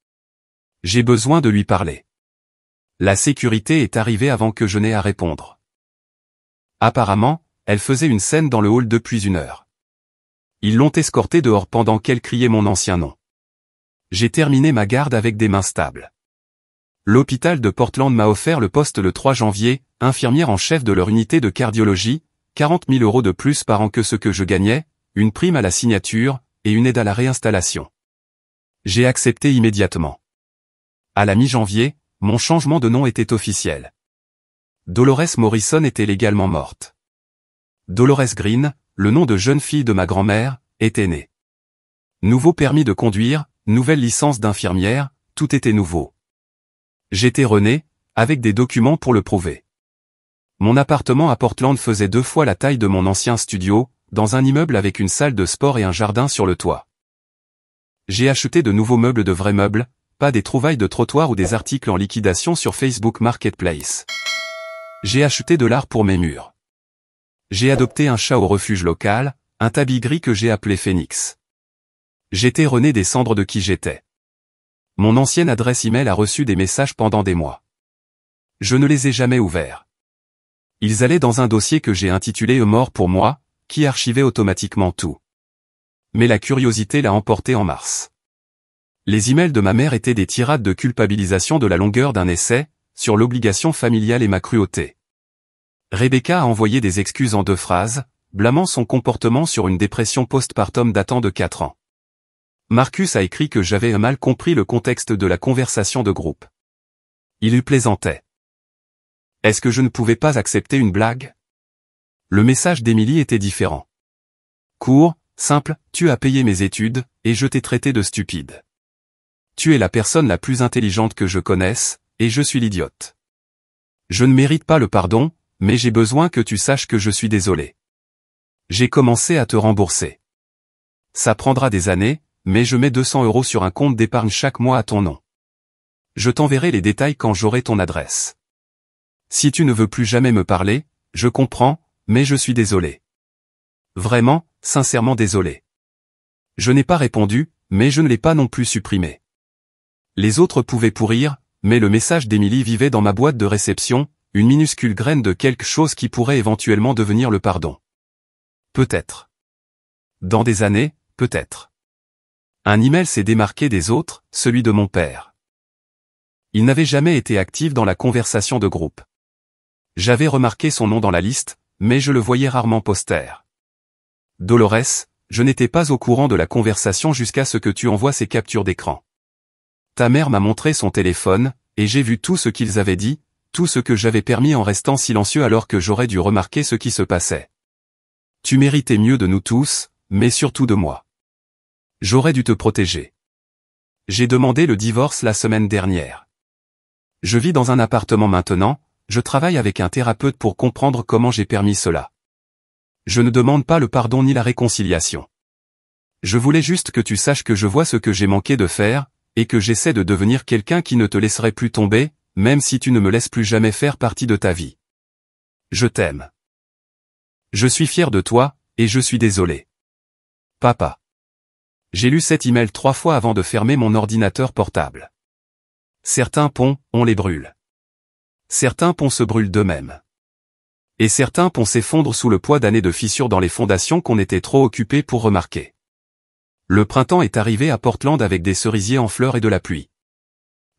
J'ai besoin de lui parler. » La sécurité est arrivée avant que je n'aie à répondre. Apparemment, elle faisait une scène dans le hall depuis 1 heure. Ils l'ont escortée dehors pendant qu'elle criait mon ancien nom. J'ai terminé ma garde avec des mains stables. L'hôpital de Portland m'a offert le poste le 3 janvier, infirmière en chef de leur unité de cardiologie, 40 000 € de plus par an que ce que je gagnais, une prime à la signature, et une aide à la réinstallation. J'ai accepté immédiatement. À la mi-janvier, mon changement de nom était officiel. Dolores Morrison était légalement morte. Dolores Green, le nom de jeune fille de ma grand-mère, était né. Nouveau permis de conduire, nouvelle licence d'infirmière, tout était nouveau. J'étais rené, avec des documents pour le prouver. Mon appartement à Portland faisait 2 fois la taille de mon ancien studio, dans un immeuble avec une salle de sport et un jardin sur le toit. J'ai acheté de nouveaux meubles, de vrais meubles, pas des trouvailles de trottoir ou des articles en liquidation sur Facebook Marketplace. J'ai acheté de l'art pour mes murs. J'ai adopté un chat au refuge local, un tabby gris que j'ai appelé Phoenix. J'étais rené des cendres de qui j'étais. Mon ancienne adresse email a reçu des messages pendant des mois. Je ne les ai jamais ouverts. Ils allaient dans un dossier que j'ai intitulé « Mort pour moi », qui archivait automatiquement tout. Mais la curiosité l'a emporté en mars. Les emails de ma mère étaient des tirades de culpabilisation de la longueur d'un essai, sur l'obligation familiale et ma cruauté. Rebecca a envoyé des excuses en 2 phrases, blâmant son comportement sur une dépression postpartum datant de 4 ans. Marcus a écrit que j'avais mal compris le contexte de la conversation de groupe. Il lui plaisantait. Est-ce que je ne pouvais pas accepter une blague? Le message d'Emily était différent. Court, simple, tu as payé mes études, et je t'ai traité de stupide. Tu es la personne la plus intelligente que je connaisse, et je suis l'idiote. Je ne mérite pas le pardon, mais j'ai besoin que tu saches que je suis désolé. J'ai commencé à te rembourser. Ça prendra des années, mais je mets 200 € sur un compte d'épargne chaque mois à ton nom. Je t'enverrai les détails quand j'aurai ton adresse. Si tu ne veux plus jamais me parler, je comprends, mais je suis désolé. Vraiment, sincèrement désolé. Je n'ai pas répondu, mais je ne l'ai pas non plus supprimé. Les autres pouvaient pourrir, mais le message d'Emily vivait dans ma boîte de réception, une minuscule graine de quelque chose qui pourrait éventuellement devenir le pardon. Peut-être. Dans des années, peut-être. Un email s'est démarqué des autres, celui de mon père. Il n'avait jamais été actif dans la conversation de groupe. J'avais remarqué son nom dans la liste, mais je le voyais rarement poster. Dolores, je n'étais pas au courant de la conversation jusqu'à ce que tu envoies ces captures d'écran. Ta mère m'a montré son téléphone, et j'ai vu tout ce qu'ils avaient dit, tout ce que j'avais permis en restant silencieux alors que j'aurais dû remarquer ce qui se passait. Tu méritais mieux de nous tous, mais surtout de moi. J'aurais dû te protéger. J'ai demandé le divorce la semaine dernière. Je vis dans un appartement maintenant, je travaille avec un thérapeute pour comprendre comment j'ai permis cela. Je ne demande pas le pardon ni la réconciliation. Je voulais juste que tu saches que je vois ce que j'ai manqué de faire, et que j'essaie de devenir quelqu'un qui ne te laisserait plus tomber, même si tu ne me laisses plus jamais faire partie de ta vie. Je t'aime. Je suis fier de toi, et je suis désolé. Papa. J'ai lu cet email 3 fois avant de fermer mon ordinateur portable. Certains ponts, on les brûle. Certains ponts se brûlent d'eux-mêmes. Et certains ponts s'effondrent sous le poids d'années de fissures dans les fondations qu'on était trop occupés pour remarquer. Le printemps est arrivé à Portland avec des cerisiers en fleurs et de la pluie.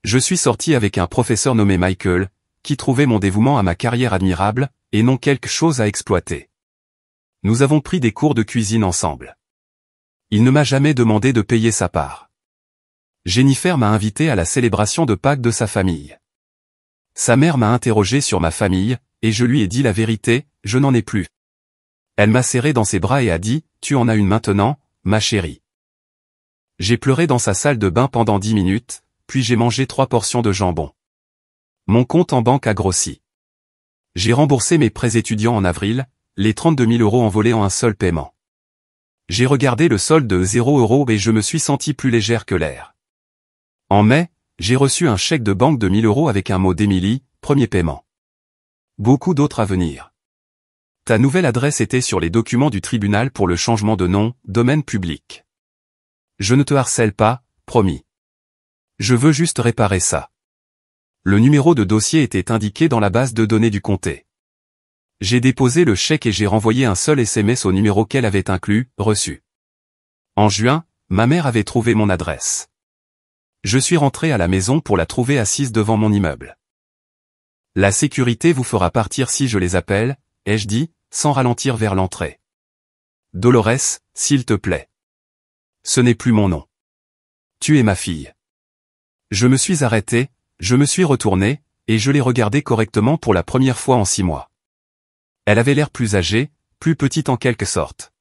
Je suis sorti avec un professeur nommé Michael, qui trouvait mon dévouement à ma carrière admirable, et non quelque chose à exploiter. Nous avons pris des cours de cuisine ensemble. Il ne m'a jamais demandé de payer sa part. Jennifer m'a invité à la célébration de Pâques de sa famille. Sa mère m'a interrogé sur ma famille, et je lui ai dit la vérité, je n'en ai plus. Elle m'a serré dans ses bras et a dit, tu en as une maintenant, ma chérie. J'ai pleuré dans sa salle de bain pendant 10 minutes, puis j'ai mangé 3 portions de jambon. Mon compte en banque a grossi. J'ai remboursé mes prêts étudiants en avril, les 32 000 € envolés en un seul paiement. J'ai regardé le solde de 0 € et je me suis senti plus légère que l'air. En mai, j'ai reçu un chèque de banque de 1 000 € avec un mot d'Emily, premier paiement. Beaucoup d'autres à venir. Ta nouvelle adresse était sur les documents du tribunal pour le changement de nom, domaine public. Je ne te harcèle pas, promis. Je veux juste réparer ça. Le numéro de dossier était indiqué dans la base de données du comté. J'ai déposé le chèque et j'ai renvoyé un seul SMS au numéro qu'elle avait inclus, reçu. En juin, ma mère avait trouvé mon adresse. Je suis rentré à la maison pour la trouver assise devant mon immeuble. La sécurité vous fera partir si je les appelle, ai-je dit, sans ralentir vers l'entrée. Dolores, s'il te plaît. Ce n'est plus mon nom. Tu es ma fille. Je me suis arrêté, je me suis retourné, et je l'ai regardée correctement pour la première fois en 6 mois. Elle avait l'air plus âgée, plus petite en quelque sorte.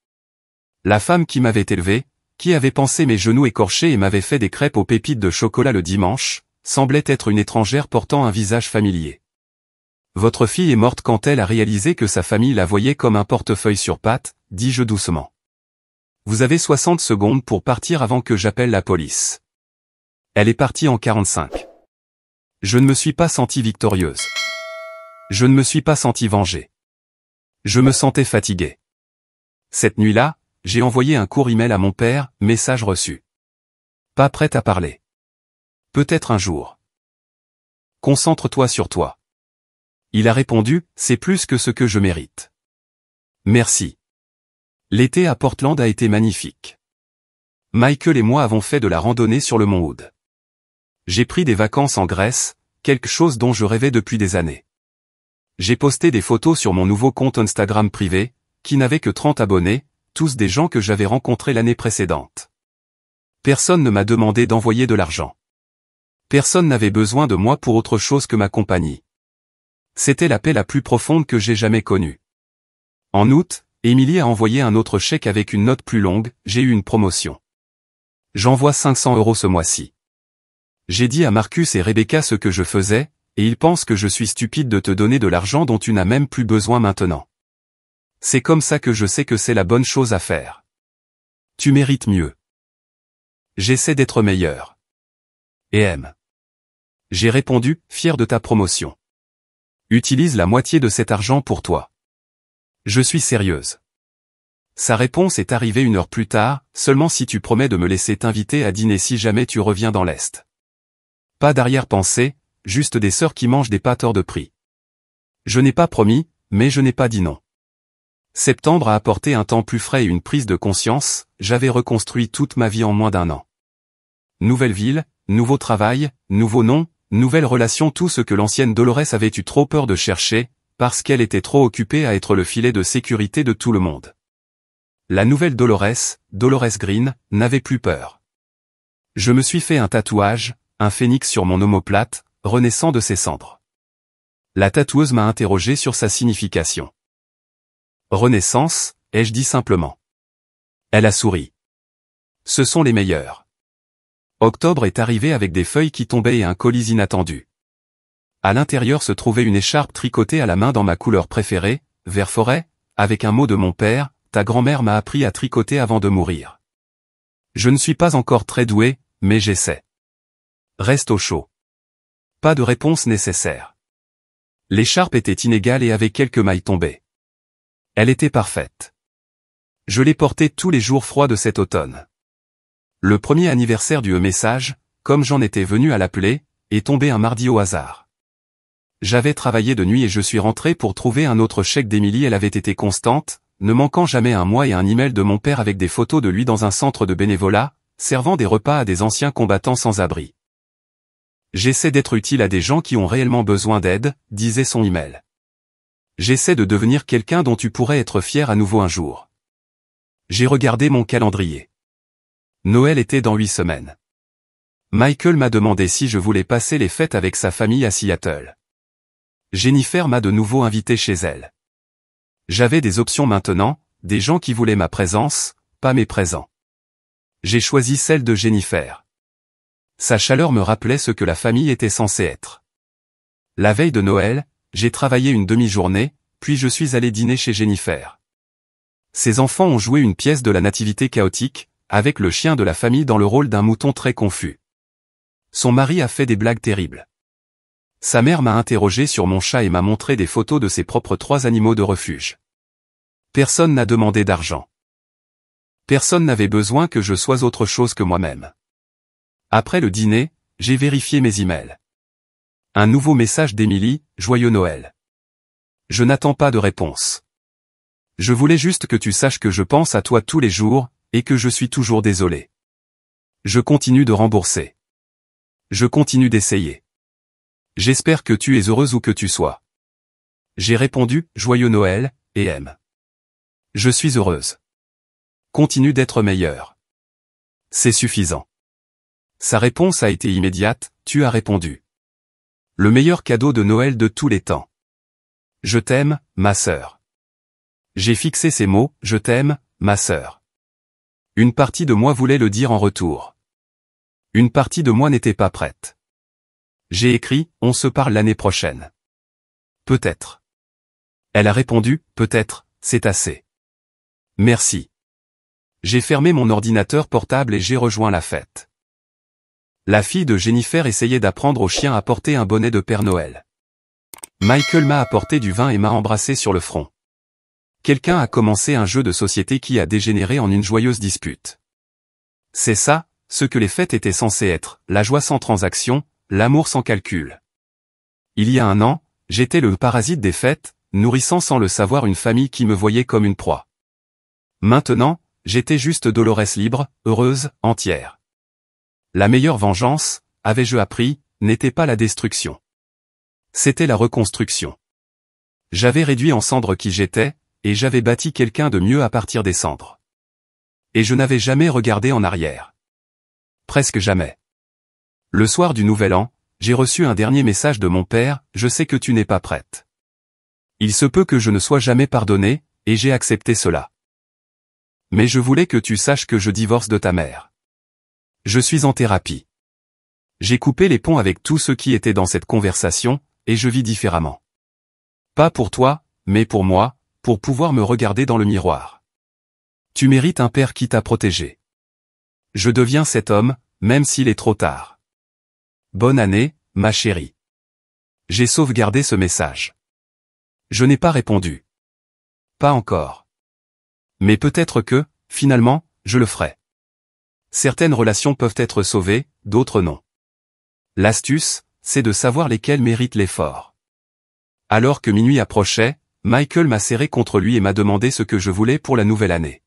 La femme qui m'avait élevé, qui avait pansé mes genoux écorchés et m'avait fait des crêpes aux pépites de chocolat le dimanche, semblait être une étrangère portant un visage familier. Votre fille est morte quand elle a réalisé que sa famille la voyait comme un portefeuille sur pattes, dis-je doucement. Vous avez 60 secondes pour partir avant que j'appelle la police. Elle est partie en 45. Je ne me suis pas sentie victorieuse. Je ne me suis pas sentie vengée. Je me sentais fatigué. Cette nuit-là, j'ai envoyé un court email à mon père, message reçu. Pas prête à parler. Peut-être un jour. Concentre-toi sur toi. Il a répondu, c'est plus que ce que je mérite. Merci. L'été à Portland a été magnifique. Michael et moi avons fait de la randonnée sur le mont Hood. J'ai pris des vacances en Grèce, quelque chose dont je rêvais depuis des années. J'ai posté des photos sur mon nouveau compte Instagram privé, qui n'avait que 30 abonnés, tous des gens que j'avais rencontrés l'année précédente. Personne ne m'a demandé d'envoyer de l'argent. Personne n'avait besoin de moi pour autre chose que ma compagnie. C'était la paix la plus profonde que j'ai jamais connue. En août, Émilie a envoyé un autre chèque avec une note plus longue, j'ai eu une promotion. J'envoie 500 € ce mois-ci. J'ai dit à Marcus et Rebecca ce que je faisais, et ils pensent que je suis stupide de te donner de l'argent dont tu n'as même plus besoin maintenant. C'est comme ça que je sais que c'est la bonne chose à faire. Tu mérites mieux. J'essaie d'être meilleur. Et aime. J'ai répondu, fier de ta promotion. Utilise la moitié de cet argent pour toi. Je suis sérieuse. Sa réponse est arrivée 1 heure plus tard, seulement si tu promets de me laisser t'inviter à dîner si jamais tu reviens dans l'Est. Pas d'arrière-pensée, juste des sœurs qui mangent des pâtes hors de prix. Je n'ai pas promis, mais je n'ai pas dit non. Septembre a apporté un temps plus frais et une prise de conscience, j'avais reconstruit toute ma vie en moins d'1 an. Nouvelle ville, nouveau travail, nouveau nom, nouvelle relation, tout ce que l'ancienne Dolores avait eu trop peur de chercher, parce qu'elle était trop occupée à être le filet de sécurité de tout le monde. La nouvelle Dolores, Dolores Green, n'avait plus peur. Je me suis fait un tatouage, un phénix sur mon omoplate, renaissant de ses cendres. La tatoueuse m'a interrogé sur sa signification. Renaissance, ai-je dit simplement. Elle a souri. Ce sont les meilleurs. Octobre est arrivé avec des feuilles qui tombaient et un colis inattendu. À l'intérieur se trouvait une écharpe tricotée à la main dans ma couleur préférée, vert forêt, avec un mot de mon père, ta grand-mère m'a appris à tricoter avant de mourir. Je ne suis pas encore très doué, mais j'essaie. Reste au chaud. Pas de réponse nécessaire. L'écharpe était inégale et avait quelques mailles tombées. Elle était parfaite. Je l'ai portée tous les jours froids de cet automne. Le premier anniversaire du message, comme j'en étais venu à l'appeler, est tombé un mardi au hasard. J'avais travaillé de nuit et je suis rentré pour trouver un autre chèque d'Émilie. Elle avait été constante, ne manquant jamais un mois, et un email de mon père avec des photos de lui dans un centre de bénévolat, servant des repas à des anciens combattants sans abri. J'essaie d'être utile à des gens qui ont réellement besoin d'aide, disait son email. J'essaie de devenir quelqu'un dont tu pourrais être fier à nouveau un jour. J'ai regardé mon calendrier. Noël était dans 8 semaines. Michael m'a demandé si je voulais passer les fêtes avec sa famille à Seattle. Jennifer m'a de nouveau invité chez elle. J'avais des options maintenant, des gens qui voulaient ma présence, pas mes présents. J'ai choisi celle de Jennifer. Sa chaleur me rappelait ce que la famille était censée être. La veille de Noël, j'ai travaillé une demi-journée, puis je suis allé dîner chez Jennifer. Ses enfants ont joué une pièce de la nativité chaotique, avec le chien de la famille dans le rôle d'un mouton très confus. Son mari a fait des blagues terribles. Sa mère m'a interrogé sur mon chat et m'a montré des photos de ses propres 3 animaux de refuge. Personne n'a demandé d'argent. Personne n'avait besoin que je sois autre chose que moi-même. Après le dîner, j'ai vérifié mes emails. Un nouveau message d'Émilie, joyeux Noël. Je n'attends pas de réponse. Je voulais juste que tu saches que je pense à toi tous les jours, et que je suis toujours désolé. Je continue de rembourser. Je continue d'essayer. J'espère que tu es heureuse où que tu sois. J'ai répondu, joyeux Noël, et aime. Je suis heureuse. Continue d'être meilleure. C'est suffisant. Sa réponse a été immédiate, tu as répondu. Le meilleur cadeau de Noël de tous les temps. Je t'aime, ma sœur. J'ai fixé ces mots, je t'aime, ma sœur. Une partie de moi voulait le dire en retour. Une partie de moi n'était pas prête. J'ai écrit, on se parle l'année prochaine. Peut-être. Elle a répondu, peut-être, c'est assez. Merci. J'ai fermé mon ordinateur portable et j'ai rejoint la fête. La fille de Jennifer essayait d'apprendre au chien à porter un bonnet de Père Noël. Michael m'a apporté du vin et m'a embrassé sur le front. Quelqu'un a commencé un jeu de société qui a dégénéré en une joyeuse dispute. C'est ça, ce que les fêtes étaient censées être, la joie sans transaction, l'amour sans calcul. Il y a un an, j'étais le parasite des fêtes, nourrissant sans le savoir une famille qui me voyait comme une proie. Maintenant, j'étais juste Dolores libre, heureuse, entière. La meilleure vengeance, avais-je appris, n'était pas la destruction. C'était la reconstruction. J'avais réduit en cendres qui j'étais, et j'avais bâti quelqu'un de mieux à partir des cendres. Et je n'avais jamais regardé en arrière. Presque jamais. Le soir du Nouvel An, j'ai reçu un dernier message de mon père, je sais que tu n'es pas prête. Il se peut que je ne sois jamais pardonné, et j'ai accepté cela. Mais je voulais que tu saches que je divorce de ta mère. Je suis en thérapie. J'ai coupé les ponts avec tous ceux qui étaient dans cette conversation, et je vis différemment. Pas pour toi, mais pour moi, pour pouvoir me regarder dans le miroir. Tu mérites un père qui t'a protégé. Je deviens cet homme, même s'il est trop tard. Bonne année, ma chérie. J'ai sauvegardé ce message. Je n'ai pas répondu. Pas encore. Mais peut-être que, finalement, je le ferai. Certaines relations peuvent être sauvées, d'autres non. L'astuce, c'est de savoir lesquelles méritent l'effort. Alors que minuit approchait, Michael m'a serré contre lui et m'a demandé ce que je voulais pour la nouvelle année.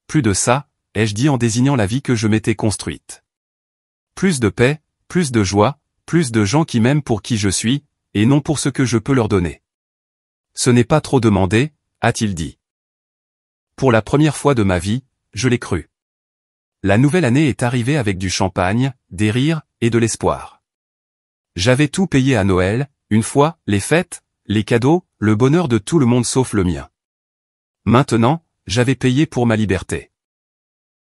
Plus de ça, ai-je dit en désignant la vie que je m'étais construite. Plus de paix, plus de joie, plus de gens qui m'aiment pour qui je suis, et non pour ce que je peux leur donner. Ce n'est pas trop demandé, a-t-il dit. Pour la première fois de ma vie, je l'ai cru. La nouvelle année est arrivée avec du champagne, des rires, et de l'espoir. J'avais tout payé à Noël, une fois, les fêtes, les cadeaux, le bonheur de tout le monde sauf le mien. Maintenant, j'avais payé pour ma liberté.